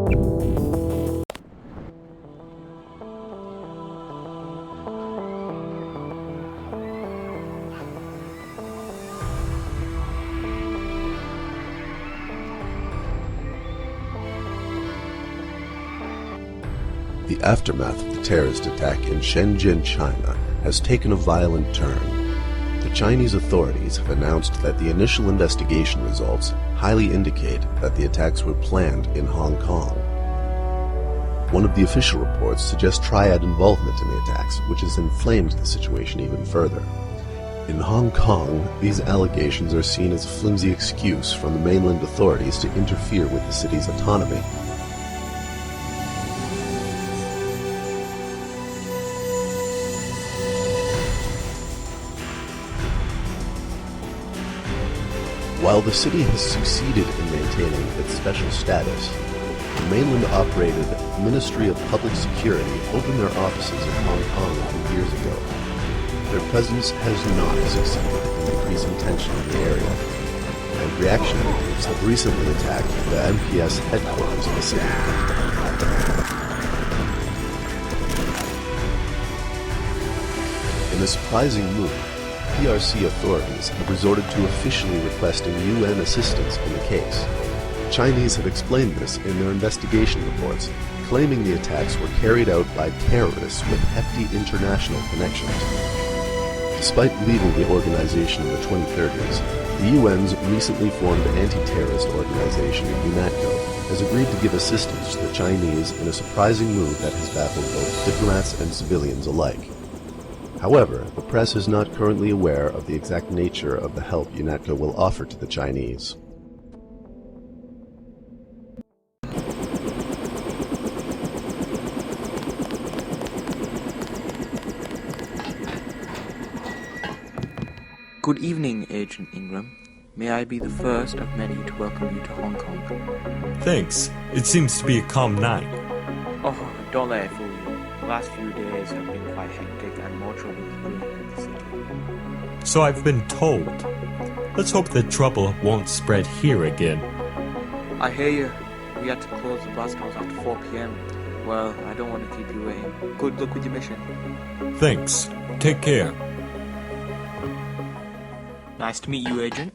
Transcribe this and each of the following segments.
The aftermath of the terrorist attack in Shenzhen, China, has taken a violent turn. The Chinese authorities have announced that the initial investigation results highly indicate that the attacks were planned in Hong Kong. One of the official reports suggests triad involvement in the attacks, which has inflamed the situation even further. In Hong Kong, these allegations are seen as a flimsy excuse from the mainland authorities to interfere with the city's autonomy. While the city has succeeded in maintaining its special status, the mainland-operated Ministry of Public Security opened their offices in Hong Kong a few years ago. Their presence has not succeeded in increasing tension in the area, and reactionary groups have recently attacked the MPS headquarters in the city. In a surprising move, PRC authorities have resorted to officially requesting UN assistance in the case. Chinese have explained this in their investigation reports, claiming the attacks were carried out by terrorists with hefty international connections. Despite leaving the organization in the 2030s, the UN's recently formed anti-terrorist organization, UNATCO, has agreed to give assistance to the Chinese in a surprising move that has baffled both diplomats and civilians alike. However, the press is not currently aware of the exact nature of the help UNATCO will offer to the Chinese. Good evening, Agent Ingram. May I be the first of many to welcome you to Hong Kong? Thanks. It seems to be a calm night. Oh, don't let it fool you. The last few days have been quite hectic and more trouble is brewing in the city. So I've been told. Let's hope that trouble won't spread here again. I hear you. We had to close the blast house after 4 p.m. Well, I don't want to keep you waiting. Good luck with your mission. Thanks. Take care. Nice to meet you, Agent.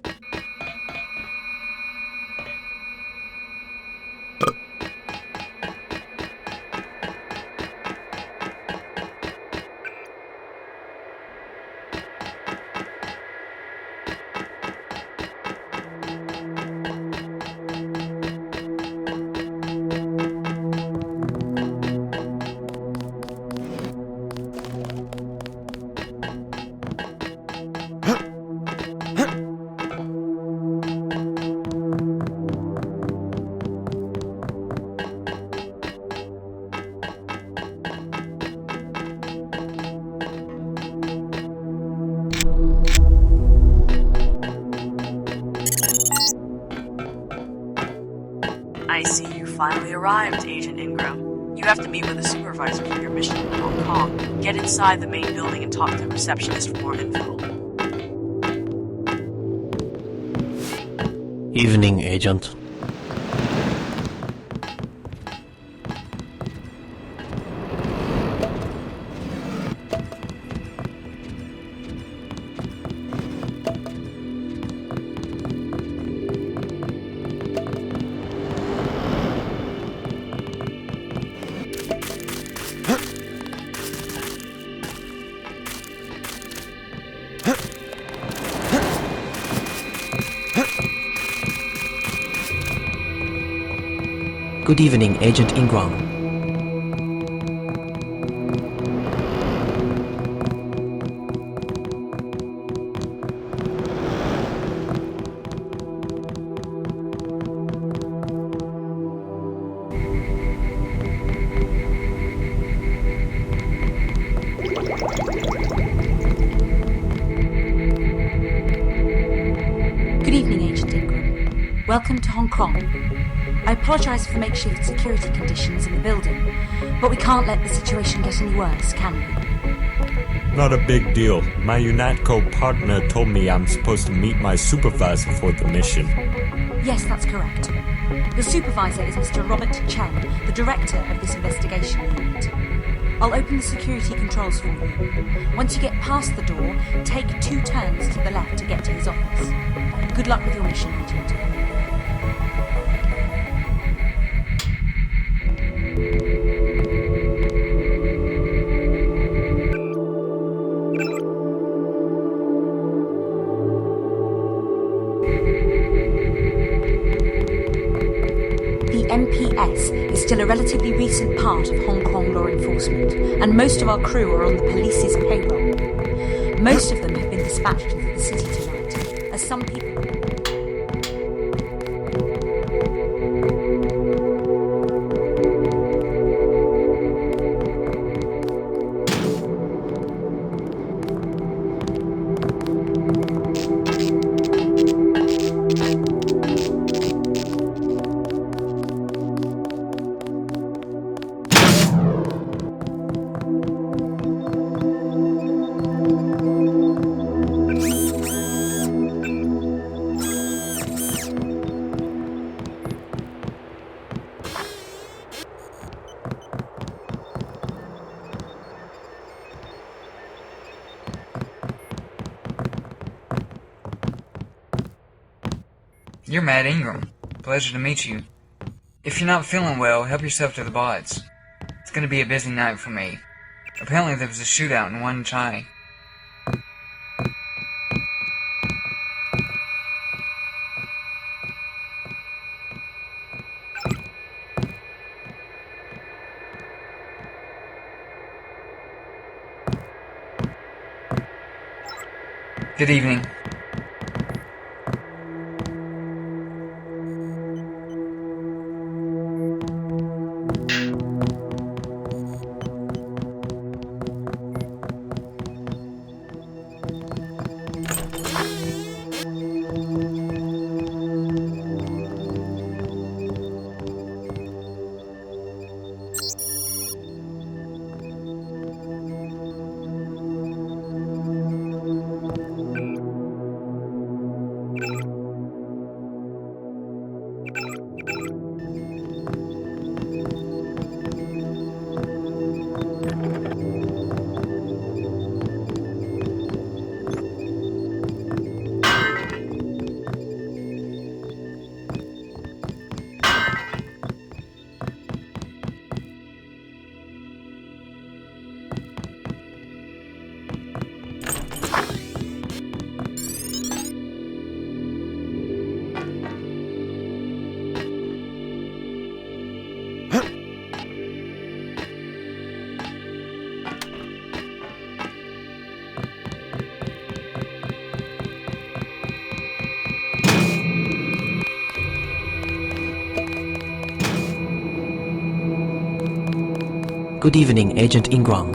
I see you finally arrived, Agent Ingram. You have to meet with the Supervisor for your mission in Hong Kong. Get inside the main building and talk to the receptionist for more info. Evening, Agent. Good evening, Agent Ingram. Good evening, Agent Ingram. Welcome to Hong Kong. I apologise for makeshift security conditions in the building, but we can't let the situation get any worse, can we? Not a big deal. My UNATCO partner told me I'm supposed to meet my supervisor for the mission. Yes, that's correct. The Supervisor is Mr. Robert Chen, the Director of this investigation unit. I'll open the security controls for you. Once you get past the door, take 2 turns to the left to get to his office. Good luck with your mission, Agent. The MPS is still a relatively recent part of Hong Kong law enforcement, and most of our crew are on the police's payroll. Most of them have been dispatched into the city tonight, as some people... You're Matt Ingram. Pleasure to meet you. If you're not feeling well, help yourself to the bots. It's gonna be a busy night for me. Apparently there was a shootout in Wan Chai. Good evening. Good evening, Agent Ingram.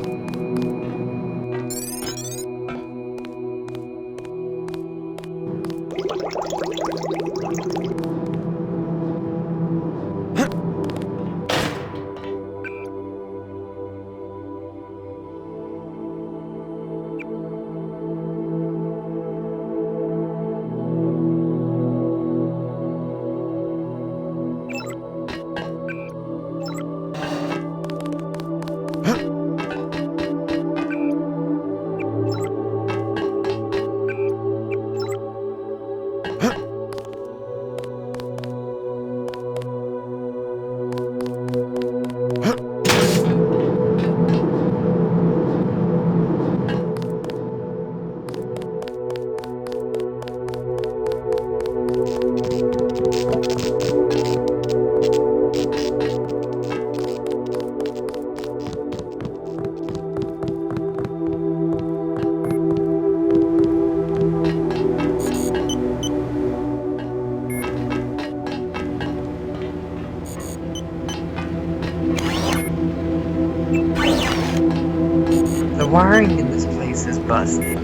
The wiring in this place is busted.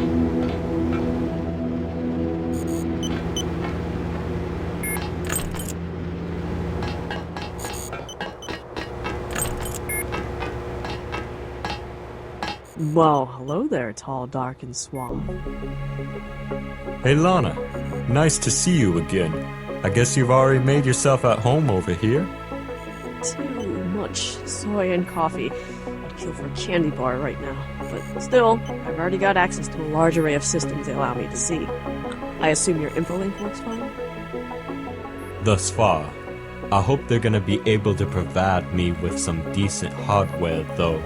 Well, hello there, tall, dark, and suave. Hey Lana, nice to see you again. I guess you've already made yourself at home over here. Too much soy and coffee. I'd kill for a candy bar right now. But still, I've already got access to a large array of systems they allow me to see. I assume your infolink works fine? Thus far. I hope they're gonna be able to provide me with some decent hardware, though.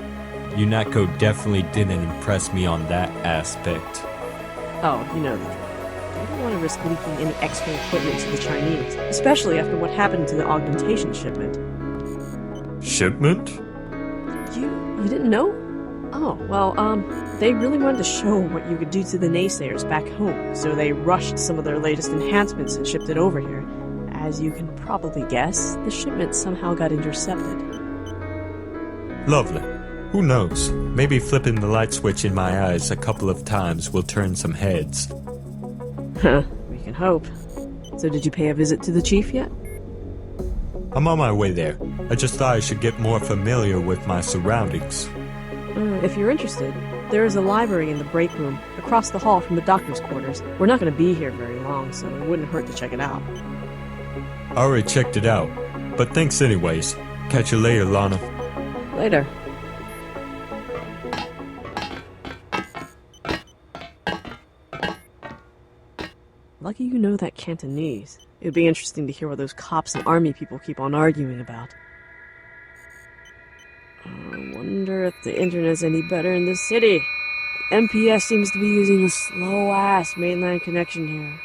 Yako definitely didn't impress me on that aspect. Oh, you know the drill. I don't want to risk leaking any extra equipment to the Chinese, especially after what happened to the augmentation shipment. Shipment? You didn't know? Oh, well, they really wanted to show what you could do to the naysayers back home, so they rushed some of their latest enhancements and shipped it over here. As you can probably guess, the shipment somehow got intercepted. Lovely. Who knows? Maybe flipping the light switch in my eyes a couple of times will turn some heads. Huh, we can hope. So did you pay a visit to the chief yet? I'm on my way there. I just thought I should get more familiar with my surroundings. If you're interested, there is a library in the break room, across the hall from the doctor's quarters. We're not going to be here very long, so it wouldn't hurt to check it out. I already checked it out, but thanks anyways. Catch you later, Lana. Later. Lucky you know that Cantonese. It would be interesting to hear what those cops and army people keep on arguing about. I wonder if the internet's any better in this city. The MPS seems to be using a slow-ass mainland connection here.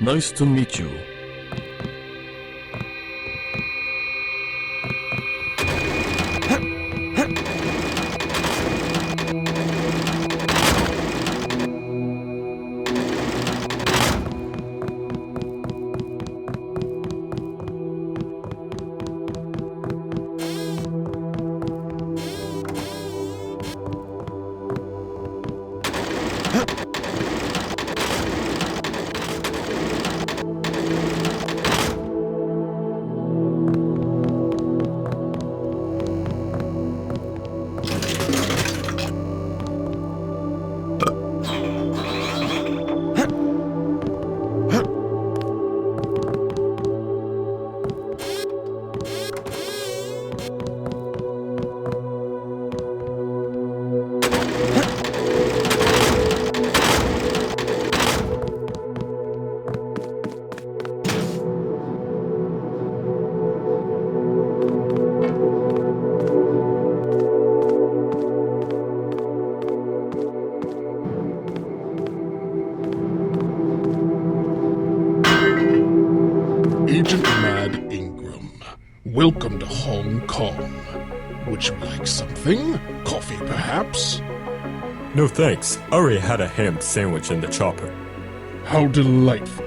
Nice to meet you. Welcome to Hong Kong. Would you like something? Coffee, perhaps? No thanks. I already had a ham sandwich in the chopper. How delightful.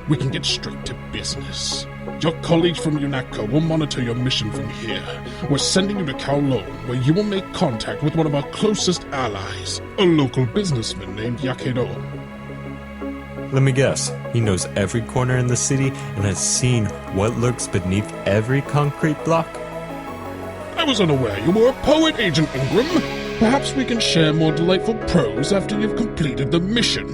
We can get straight to business. Your colleagues from Yako will monitor your mission from here. We're sending you to Kowloon, where you will make contact with one of our closest allies, a local businessman named Yako. Let me guess, he knows every corner in the city and has seen what lurks beneath every concrete block? I was unaware you were a poet, Agent Ingram. Perhaps we can share more delightful prose after you've completed the mission.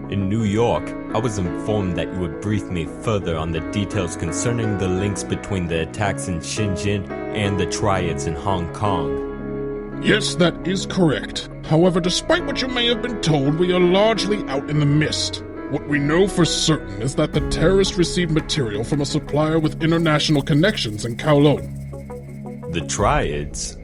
In New York, I was informed that you would brief me further on the details concerning the links between the attacks in Shenzhen and the triads in Hong Kong. Yes, that is correct. However, despite what you may have been told, we are largely out in the mist. What we know for certain is that the terrorists received material from a supplier with international connections in Kowloon. The triads?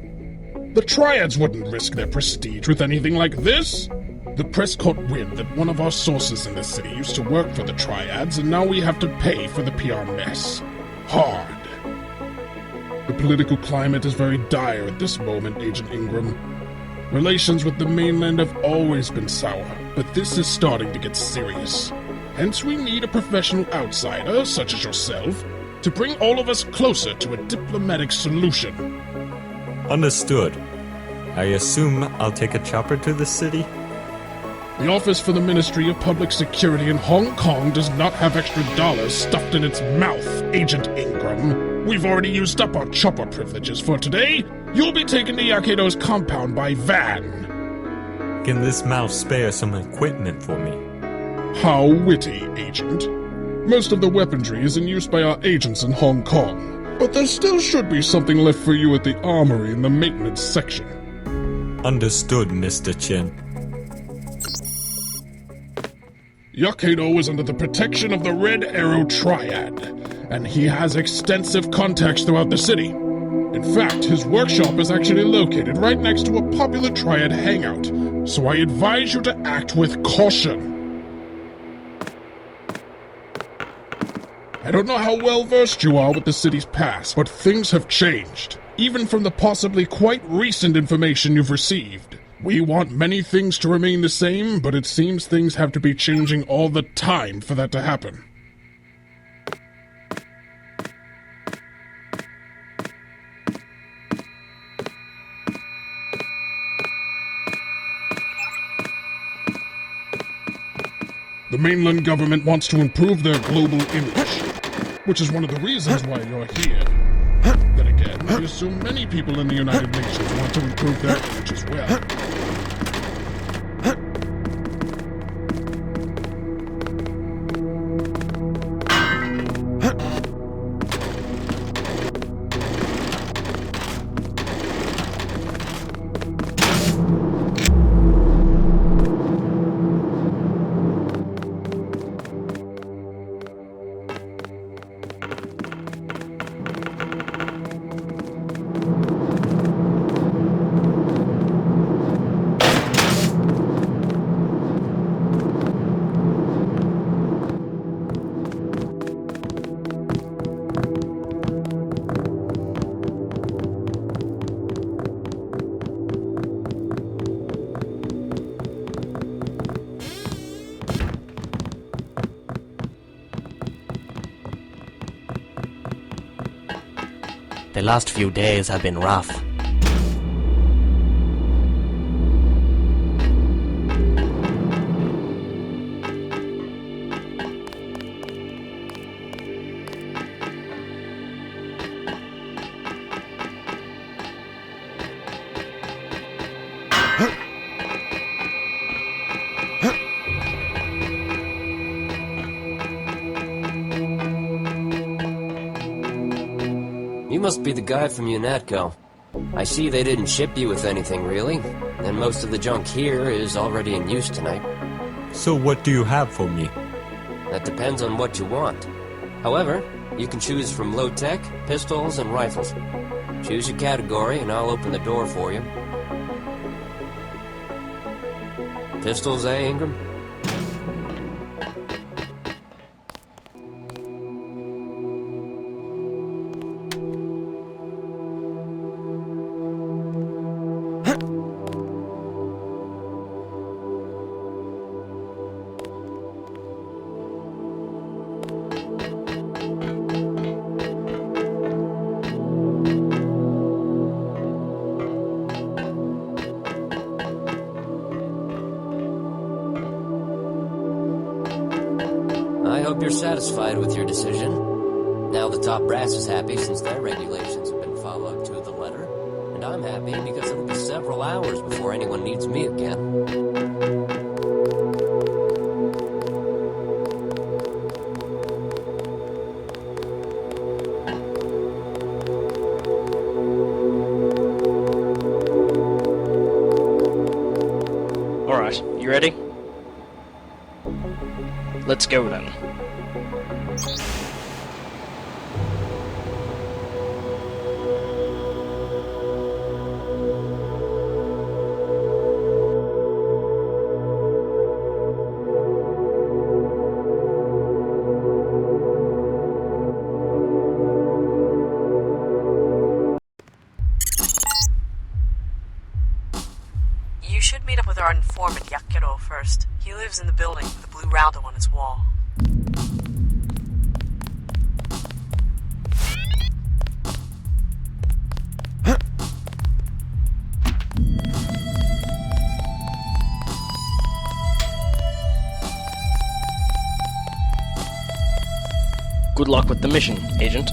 The triads wouldn't risk their prestige with anything like this. The press caught wind that one of our sources in the city used to work for the triads, and now we have to pay for the PR mess. Hard. The political climate is very dire at this moment, Agent Ingram. Relations with the mainland have always been sour, but this is starting to get serious. Hence we need a professional outsider, such as yourself, to bring all of us closer to a diplomatic solution. Understood. I assume I'll take a chopper to the city? The Office for the Ministry of Public Security in Hong Kong does not have extra dollars stuffed in its mouth, Agent Ingram. We've already used up our chopper privileges for today. You'll be taken to Yakedo's compound by van. Can this mouse spare some equipment for me? How witty, Agent. Most of the weaponry is in use by our agents in Hong Kong, but there still should be something left for you at the armory in the maintenance section. Understood, Mr. Chen. Yakedo is under the protection of the Red Arrow Triad, and he has extensive contacts throughout the city. In fact, his workshop is actually located right next to a popular Triad hangout, so I advise you to act with caution. I don't know how well versed you are with the city's past, but things have changed, even from the possibly quite recent information you've received. We want many things to remain the same, but it seems things have to be changing all the time for that to happen. The mainland government wants to improve their global image, which is one of the reasons why you're here. Then again, I assume many people in the United Nations want to improve their image as well. The last few days have been rough. You must be the guy from UNATCO. I see they didn't ship you with anything, really, and most of the junk here is already in use tonight. So what do you have for me? That depends on what you want. However, you can choose from low-tech, pistols, and rifles. Choose your category and I'll open the door for you. Pistols, eh, Ingram? I hope you're satisfied with your decision. Now the top brass is happy since their regulations have been followed to the letter, and I'm I'm happy because it'll be several hours before anyone needs me again. Alright, you ready? Let's go then. You should meet up with our informant Yako first. He lives in the building with the blue roundel on his wall. Good luck with the mission, Agent.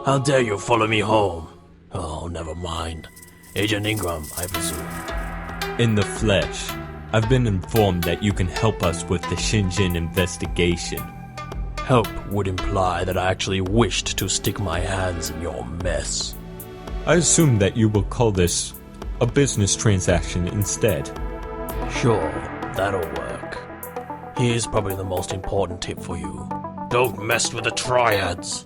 How dare you follow me home? Oh, never mind. Agent Ingram, I presume. In the flesh, I've been informed that you can help us with the Shenzhen investigation. Help would imply that I actually wished to stick my hands in your mess. I assume that you will call this a business transaction instead. Sure, that'll work. Here's probably the most important tip for you. Don't mess with the Triads.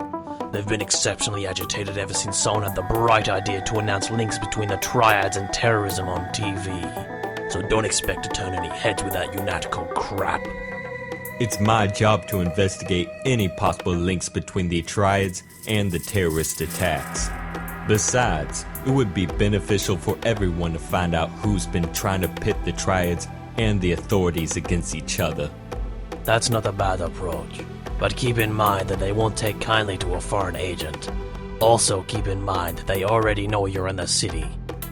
They've been exceptionally agitated ever since someone had the bright idea to announce links between the Triads and terrorism on TV. So don't expect to turn any heads with that UNATCO crap. It's my job to investigate any possible links between the Triads and the terrorist attacks. Besides, it would be beneficial for everyone to find out who's been trying to pit the Triads and the authorities against each other. That's not a bad approach. But keep in mind that they won't take kindly to a foreign agent. Also keep in mind that they already know you're in the city.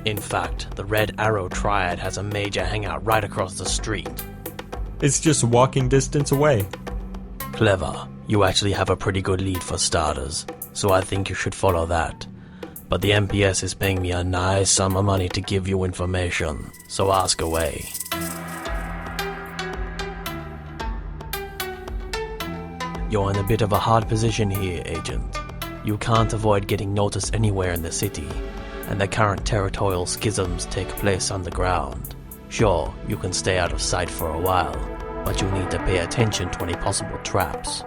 In fact, the Red Arrow Triad has a major hangout right across the street. It's just walking distance away. Clever. You actually have a pretty good lead for starters, so I think you should follow that. But the MPS is paying me a nice sum of money to give you information, so ask away. You're in a bit of a hard position here, Agent. You can't avoid getting noticed anywhere in the city, and the current territorial schisms take place underground. Sure, you can stay out of sight for a while, but you need to pay attention to any possible traps.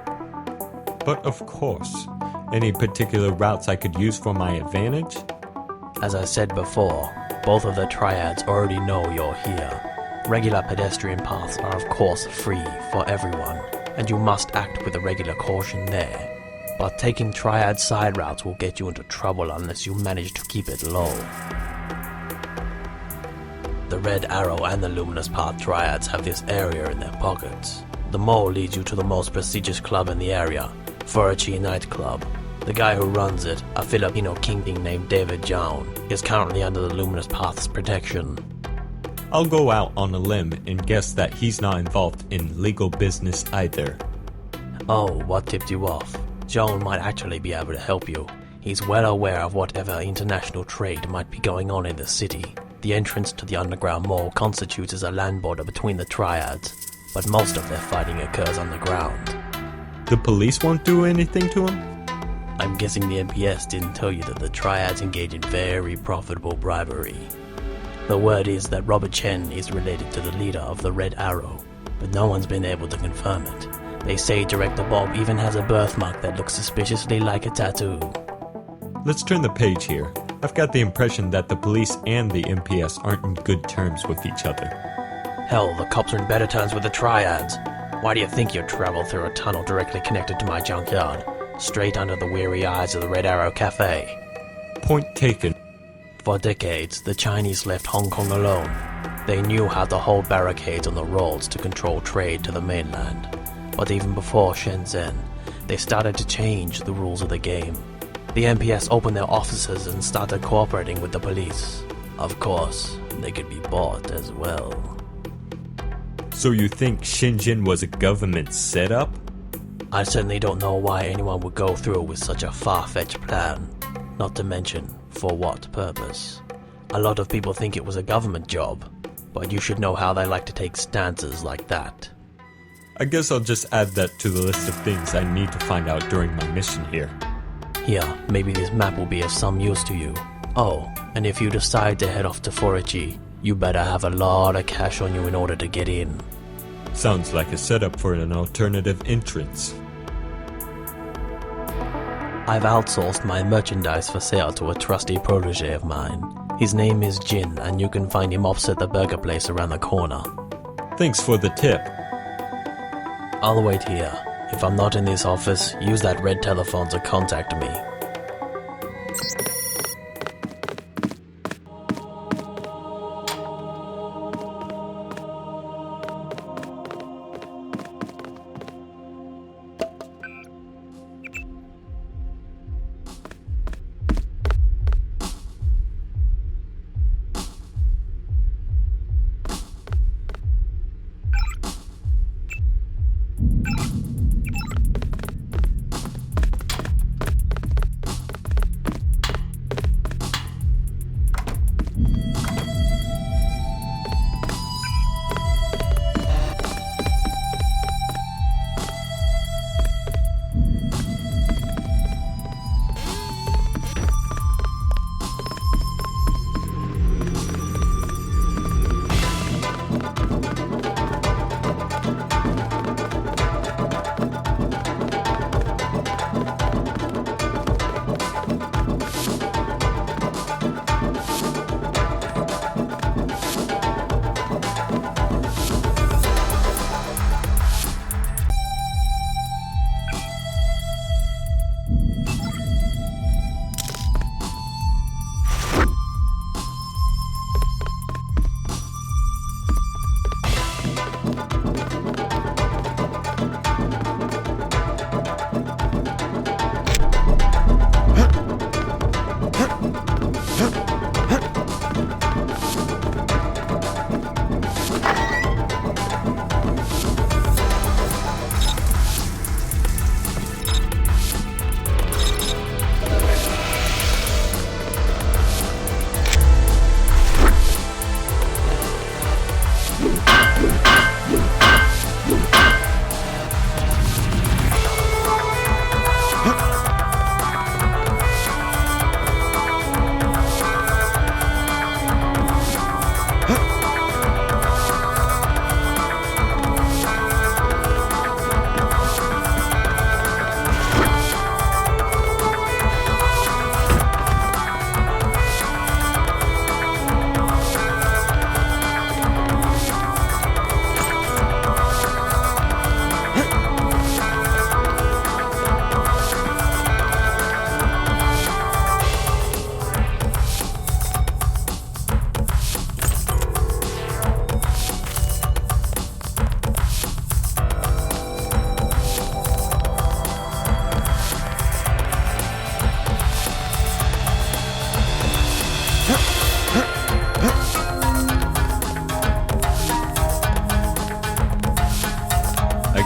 But of course. Any particular routes I could use for my advantage? As I said before, both of the triads already know you're here. Regular pedestrian paths are of course free for everyone, and you must act with a regular caution there. But taking triad side routes will get you into trouble unless you manage to keep it low. The Red Arrow and the Luminous Path triads have this area in their pockets. The mall leads you to the most prestigious club in the area, Furachi Nightclub. The guy who runs it, a Filipino kingpin named David John, is currently under the Luminous Path's protection. I'll go out on a limb and guess that he's not involved in legal business either. Oh, what tipped you off? Joan might actually be able to help you. He's well aware of whatever international trade might be going on in the city. The entrance to the underground mall constitutes as a land border between the triads, but most of their fighting occurs underground. The police won't do anything to him? I'm guessing the MPS didn't tell you that the triads engage in very profitable bribery. The word is that Robert Chen is related to the leader of the Red Arrow, but no one's been able to confirm it. They say Director Bob even has a birthmark that looks suspiciously like a tattoo. Let's turn the page here. I've got the impression that the police and the MPS aren't in good terms with each other. Hell, the cops are in better terms with the triads. Why do you think you'd travel through a tunnel directly connected to my junkyard? Straight under the weary eyes of the Red Arrow Cafe. Point taken. For decades, the Chinese left Hong Kong alone. They knew how to hold barricades on the roads to control trade to the mainland. But even before Shenzhen, they started to change the rules of the game. The MPS opened their offices and started cooperating with the police. Of course, they could be bought as well. So you think Shenzhen was a government setup? I certainly don't know why anyone would go through with such a far-fetched plan. Not to mention, for what purpose. A lot of people think it was a government job, but you should know how they like to take stances like that. I guess I'll just add that to the list of things I need to find out during my mission here. Here, maybe this map will be of some use to you. Oh, and if you decide to head off to Furachi, you better have a lot of cash on you in order to get in. Sounds like a setup for an alternative entrance. I've outsourced my merchandise for sale to a trusty protege of mine. His name is Jin, and you can find him opposite the burger place around the corner. Thanks for the tip. I'll wait here. If I'm not in this office, use that red telephone to contact me.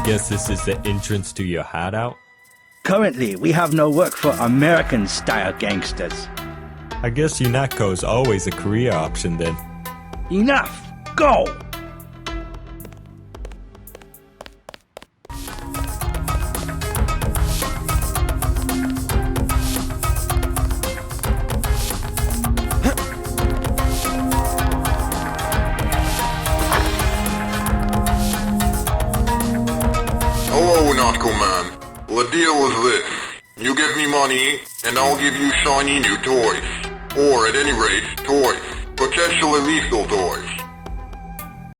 guess this is the entrance to your hideout? Currently, we have no work for American-style gangsters. I guess Yunako's always a career option then. Enough! Go! Hello, Nautical Man. The deal is this. You give me money, and I'll give you shiny new toys. Or, at any rate, toys. Potentially lethal toys.